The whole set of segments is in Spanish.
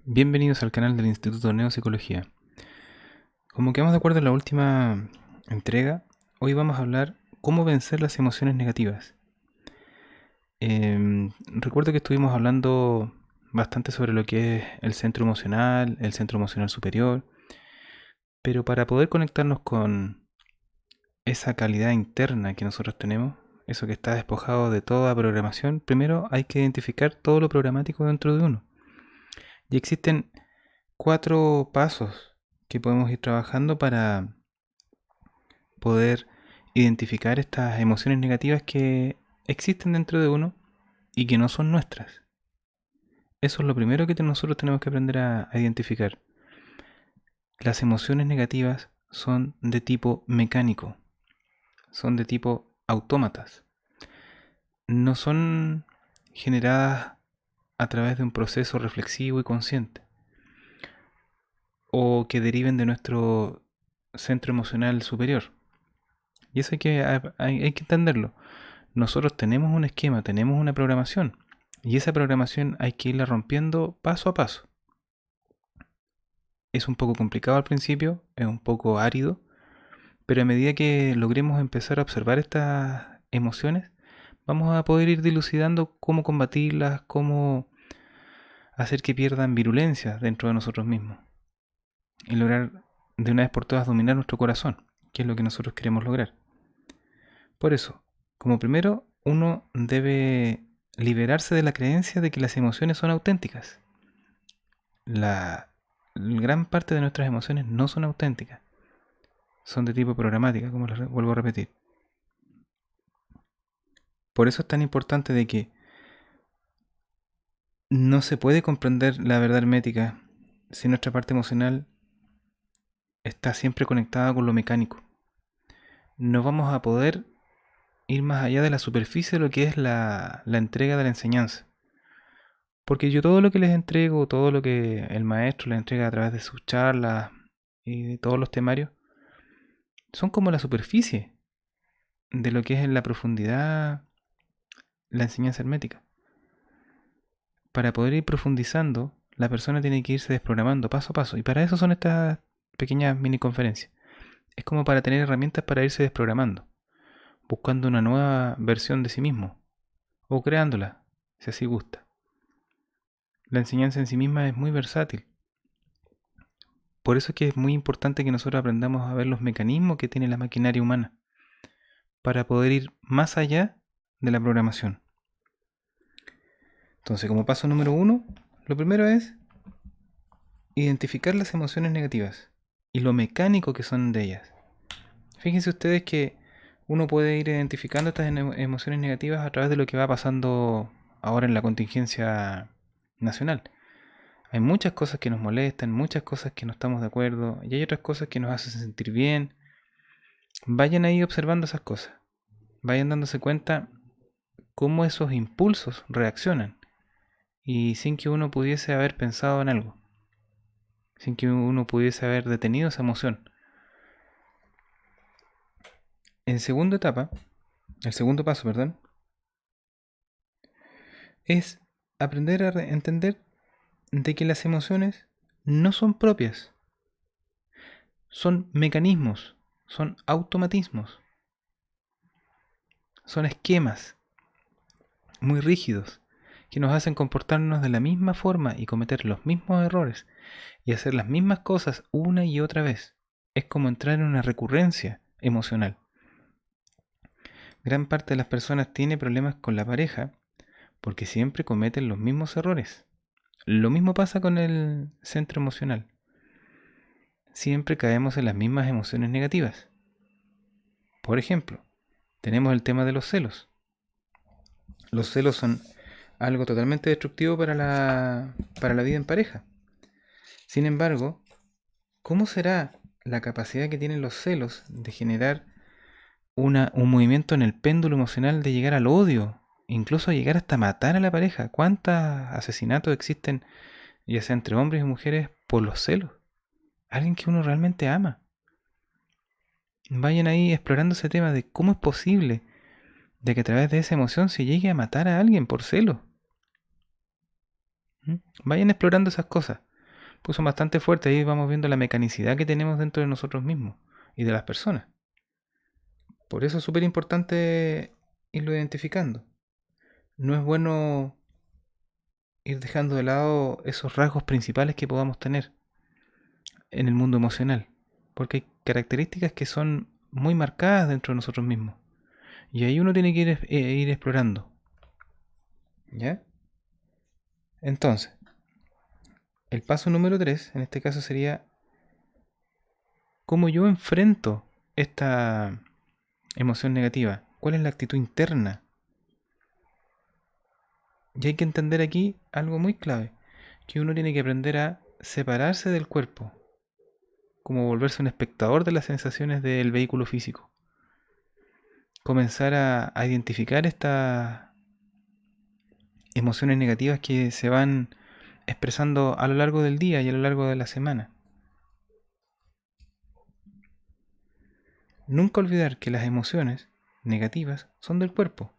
Bienvenidos al canal del Instituto de Neopsicología. Como quedamos de acuerdo en la última entrega, hoy vamos a hablar cómo vencer las emociones negativas. Recuerdo que estuvimos hablando bastante sobre lo que es el centro emocional superior, pero para poder conectarnos con esa calidad interna que nosotros tenemos, eso que está despojado de toda programación, primero hay que identificar todo lo programático dentro de uno. Y existen 4 pasos que podemos ir trabajando para poder identificar estas emociones negativas que existen dentro de uno y que no son nuestras. Eso es lo primero que nosotros tenemos que aprender a identificar. Las emociones negativas son de tipo mecánico, son de tipo autómatas. No son generadas a través de un proceso reflexivo y consciente, o que deriven de nuestro centro emocional superior. Y eso hay que entenderlo. Nosotros tenemos un esquema, tenemos una programación. Y esa programación hay que irla rompiendo paso a paso. Es un poco complicado al principio, es un poco árido, pero a medida que logremos empezar a observar estas emociones, vamos a poder ir dilucidando cómo combatirlas, cómo hacer que pierdan virulencia dentro de nosotros mismos. Y lograr de una vez por todas dominar nuestro corazón, que es lo que nosotros queremos lograr. Por eso, como primero, uno debe liberarse de la creencia de que las emociones son auténticas. La gran parte de nuestras emociones no son auténticas. Son de tipo programática, como les vuelvo a repetir. Por eso es tan importante de que no se puede comprender la verdad hermética si nuestra parte emocional está siempre conectada con lo mecánico. No vamos a poder ir más allá de la superficie de lo que es la entrega de la enseñanza. Porque yo todo lo que les entrego, todo lo que el maestro les entrega a través de sus charlas y de todos los temarios, son como la superficie de lo que es en la profundidad la enseñanza hermética. Para poder ir profundizando, la persona tiene que irse desprogramando paso a paso. Y para eso son estas pequeñas mini conferencias. Es como para tener herramientas para irse desprogramando, buscando una nueva versión de sí mismo, o creándola, si así gusta. La enseñanza en sí misma es muy versátil. Por eso es que es muy importante que nosotros aprendamos a ver los mecanismos que tiene la maquinaria humana, para poder ir más allá de la programación. Entonces, como paso número 1, lo primero es identificar las emociones negativas y lo mecánico que son de ellas. Fíjense ustedes que uno puede ir identificando estas emociones negativas a través de lo que va pasando ahora en la contingencia nacional. Hay muchas cosas que nos molestan, muchas cosas que no estamos de acuerdo, y hay otras cosas que nos hacen sentir bien. Vayan ahí observando esas cosas. Vayan dándose cuenta cómo esos impulsos reaccionan, y sin que uno pudiese haber pensado en algo, sin que uno pudiese haber detenido esa emoción. En segunda etapa, el segundo paso, perdón, es aprender a entender de que las emociones no son propias, son mecanismos, son automatismos, son esquemas muy rígidos que nos hacen comportarnos de la misma forma y cometer los mismos errores y hacer las mismas cosas una y otra vez. Es como entrar en una recurrencia emocional. Gran parte de las personas tiene problemas con la pareja porque siempre cometen los mismos errores. Lo mismo pasa con el centro emocional. Siempre caemos en las mismas emociones negativas. Por ejemplo, tenemos el tema de los celos. Los celos son algo totalmente destructivo para la vida en pareja. Sin embargo, ¿cómo será la capacidad que tienen los celos de generar un movimiento en el péndulo emocional de llegar al odio, incluso llegar hasta matar a la pareja? ¿Cuántos asesinatos existen, ya sea entre hombres y mujeres, por los celos? Alguien que uno realmente ama. Vayan ahí explorando ese tema de cómo es posible de que a través de esa emoción se llegue a matar a alguien por celos. ¿Mm? Vayan explorando esas cosas. pues son bastante fuertes. Ahí vamos viendo la mecanicidad que tenemos dentro de nosotros mismos y de las personas. Por eso es súper importante irlo identificando. No es bueno ir dejando de lado esos rasgos principales que podamos tener en el mundo emocional, porque hay características que son muy marcadas dentro de nosotros mismos. Y ahí uno tiene que ir explorando. ¿Ya? Entonces, el paso número 3, en este caso, sería cómo yo enfrento esta emoción negativa. ¿Cuál es la actitud interna? Y hay que entender aquí algo muy clave, que uno tiene que aprender a separarse del cuerpo, como volverse un espectador de las sensaciones del vehículo físico. Comenzar a identificar estas emociones negativas que se van expresando a lo largo del día y a lo largo de la semana. Nunca olvidar que las emociones negativas son del cuerpo.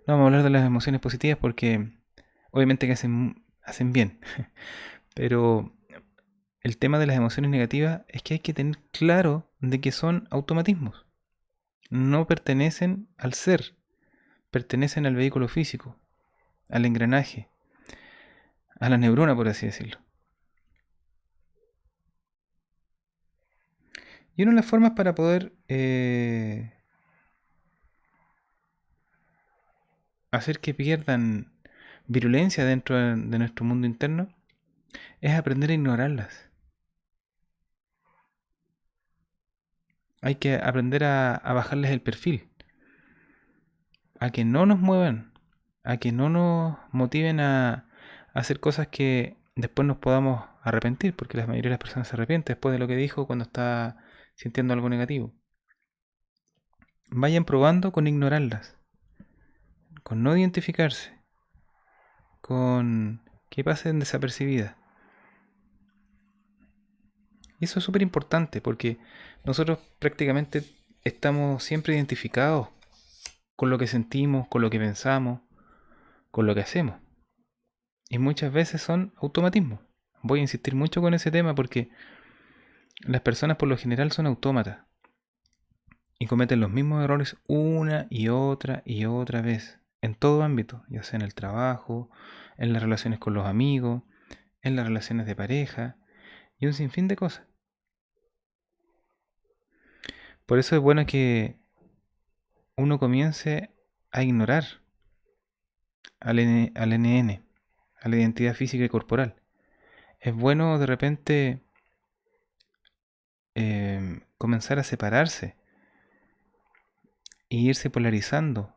No vamos a hablar de las emociones positivas porque obviamente que hacen bien, pero el tema de las emociones negativas es que hay que tener claro de que son automatismos. No pertenecen al ser, pertenecen al vehículo físico, al engranaje, a la neurona, por así decirlo. Y una de las formas para poder hacer que pierdan virulencia dentro de nuestro mundo interno es aprender a ignorarlas. Hay que aprender a bajarles el perfil, a que no nos muevan, a que no nos motiven a hacer cosas que después nos podamos arrepentir, porque la mayoría de las personas se arrepiente después de lo que dijo cuando está sintiendo algo negativo. Vayan probando con ignorarlas, con no identificarse, con que pasen desapercibidas. Y eso es súper importante porque nosotros prácticamente estamos siempre identificados con lo que sentimos, con lo que pensamos, con lo que hacemos. Y muchas veces son automatismos. Voy a insistir mucho con ese tema porque las personas por lo general son autómatas y cometen los mismos errores una y otra vez, en todo ámbito, ya sea en el trabajo, en las relaciones con los amigos, en las relaciones de pareja y un sinfín de cosas. Por eso es bueno que uno comience a ignorar al NN, a la identidad física y corporal. Es bueno de repente comenzar a separarse e irse polarizando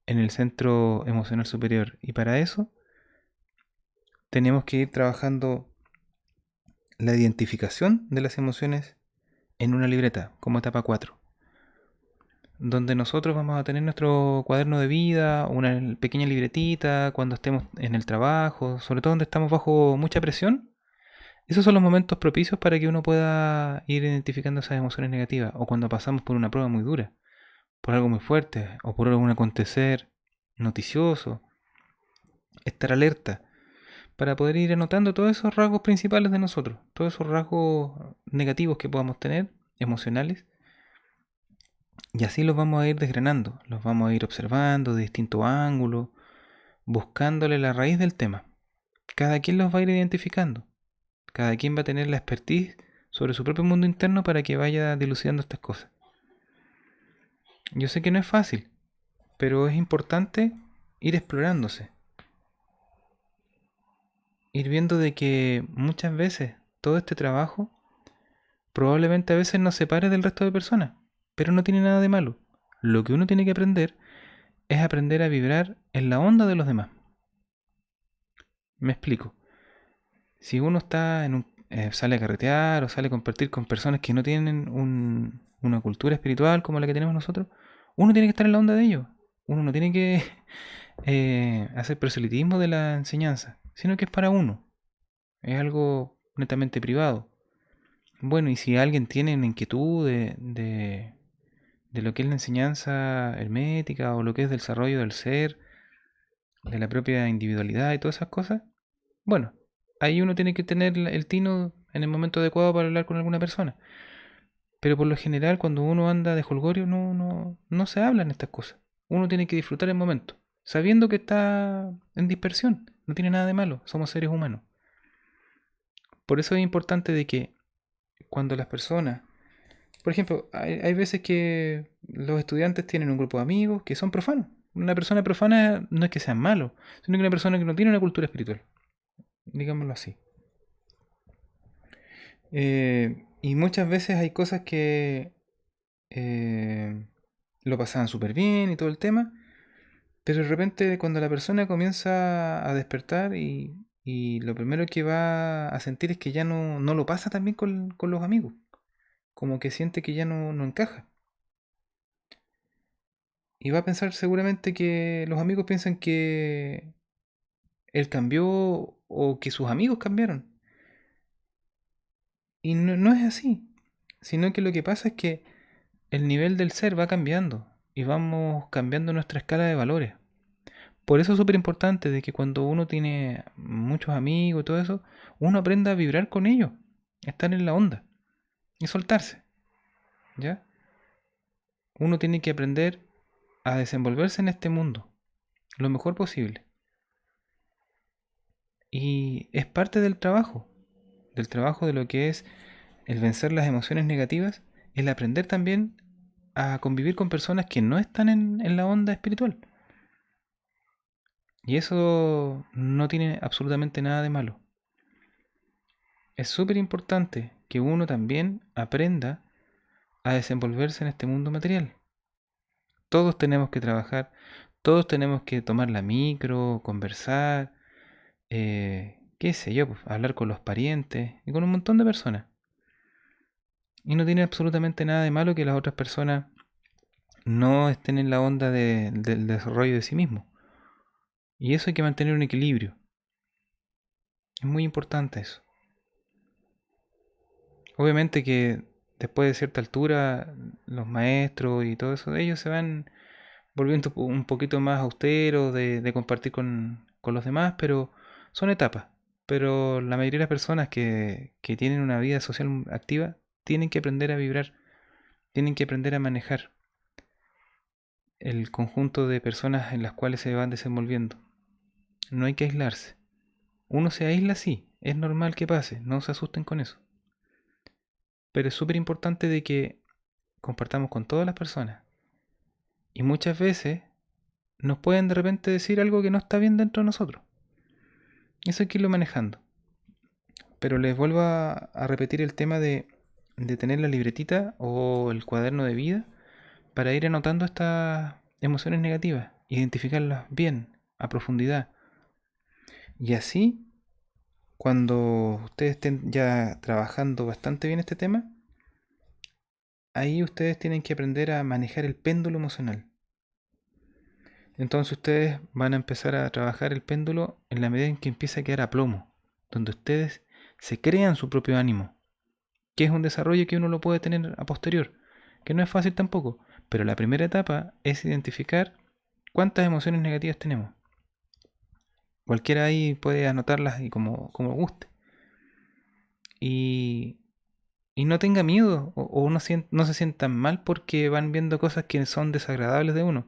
en el centro emocional superior. Y para eso tenemos que ir trabajando la identificación de las emociones en una libreta, como etapa 4, donde nosotros vamos a tener nuestro cuaderno de vida, una pequeña libretita, cuando estemos en el trabajo, sobre todo donde estamos bajo mucha presión. Esos son los momentos propicios para que uno pueda ir identificando esas emociones negativas, o cuando pasamos por una prueba muy dura, por algo muy fuerte, o por algún acontecer noticioso, estar alerta, para poder ir anotando todos esos rasgos principales de nosotros, todos esos rasgos negativos que podamos tener, emocionales, y así los vamos a ir desgranando, los vamos a ir observando de distintos ángulos, buscándole la raíz del tema. Cada quien los va a ir identificando, cada quien va a tener la expertise sobre su propio mundo interno para que vaya dilucidando estas cosas. Yo sé que no es fácil, pero es importante ir explorándose, ir viendo de que muchas veces todo este trabajo probablemente a veces nos separe del resto de personas, pero no tiene nada de malo. Lo que uno tiene que aprender es aprender a vibrar en la onda de los demás. Me explico. Si uno está sale a carretear o sale a compartir con personas que no tienen una cultura espiritual como la que tenemos nosotros, uno tiene que estar en la onda de ellos. Uno no tiene que hacer proselitismo de la enseñanza, sino que es para uno. Es algo netamente privado. Bueno, y si alguien tiene una inquietud de lo que es la enseñanza hermética o lo que es el desarrollo del ser, de la propia individualidad y todas esas cosas, bueno, ahí uno tiene que tener el tino en el momento adecuado para hablar con alguna persona. Pero por lo general, cuando uno anda de jolgorio, no se hablan estas cosas. Uno tiene que disfrutar el momento, sabiendo que está en dispersión. No tiene nada de malo, somos seres humanos. Por eso es importante de que cuando las personas, por ejemplo, hay veces que los estudiantes tienen un grupo de amigos que son profanos. Una persona profana no es que sea malo, sino que una persona que no tiene una cultura espiritual, digámoslo así. Y muchas veces hay cosas que lo pasaban súper bien y todo el tema, pero de repente cuando la persona comienza a despertar y lo primero que va a sentir es que ya no lo pasa tan bien con los amigos, como que siente que ya no encaja. Y va a pensar seguramente que los amigos piensan que él cambió o que sus amigos cambiaron. Y no es así, sino que lo que pasa es que el nivel del ser va cambiando y vamos cambiando nuestra escala de valores. Por eso es súper importante de que cuando uno tiene muchos amigos y todo eso, uno aprenda a vibrar con ellos, estar en la onda y soltarse, ¿ya? Uno tiene que aprender a desenvolverse en este mundo lo mejor posible. Y es parte del trabajo de lo que es el vencer las emociones negativas, el aprender también a convivir con personas que no están en la onda espiritual. Y eso no tiene absolutamente nada de malo. Es súper importante que uno también aprenda a desenvolverse en este mundo material. Todos tenemos que trabajar, todos tenemos que tomar la micro, conversar, qué sé yo, pues, hablar con los parientes y con un montón de personas. Y no tiene absolutamente nada de malo que las otras personas no estén en la onda del desarrollo de sí mismos. Y eso hay que mantener un equilibrio. Es muy importante eso. Obviamente que después de cierta altura, los maestros y todo eso, ellos se van volviendo un poquito más austeros de compartir con los demás, pero son etapas. Pero la mayoría de las personas que tienen una vida social activa tienen que aprender a vibrar, tienen que aprender a manejar el conjunto de personas en las cuales se van desenvolviendo. No hay que aislarse. Uno se aísla, sí, es normal que pase, no se asusten con eso. Pero es súper importante de que compartamos con todas las personas. Y muchas veces nos pueden de repente decir algo que no está bien dentro de nosotros. Eso hay que irlo manejando. Pero les vuelvo a repetir el tema de tener la libretita o el cuaderno de vida para ir anotando estas emociones negativas, identificarlas bien, a profundidad. Y así, cuando ustedes estén ya trabajando bastante bien este tema, ahí ustedes tienen que aprender a manejar el péndulo emocional. Entonces ustedes van a empezar a trabajar el péndulo en la medida en que empieza a quedar a plomo, donde ustedes se crean su propio ánimo, que es un desarrollo que uno lo puede tener a posterior, que no es fácil tampoco, pero la primera etapa es identificar cuántas emociones negativas tenemos. Cualquiera ahí puede anotarlas y como guste. Y, y no tenga miedo o no se sientan mal porque van viendo cosas que son desagradables de uno.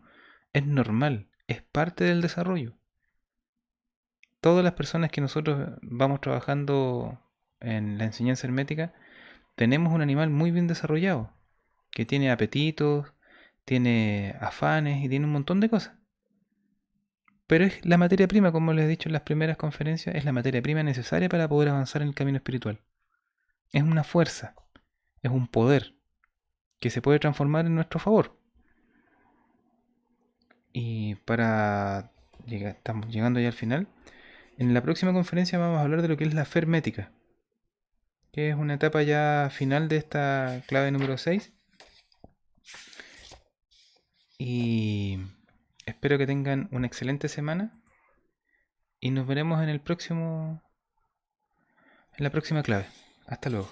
Es normal, es parte del desarrollo. Todas las personas que nosotros vamos trabajando en la enseñanza hermética, tenemos un animal muy bien desarrollado, que tiene apetitos, tiene afanes y tiene un montón de cosas. Pero es la materia prima, como les he dicho en las primeras conferencias, es la materia prima necesaria para poder avanzar en el camino espiritual. Es una fuerza, es un poder que se puede transformar en nuestro favor. Y estamos llegando ya al final. En la próxima conferencia vamos a hablar de lo que es la fe hermética, que es una etapa ya final de esta clave número 6. Y espero que tengan una excelente semana y nos veremos en la próxima clave. Hasta luego.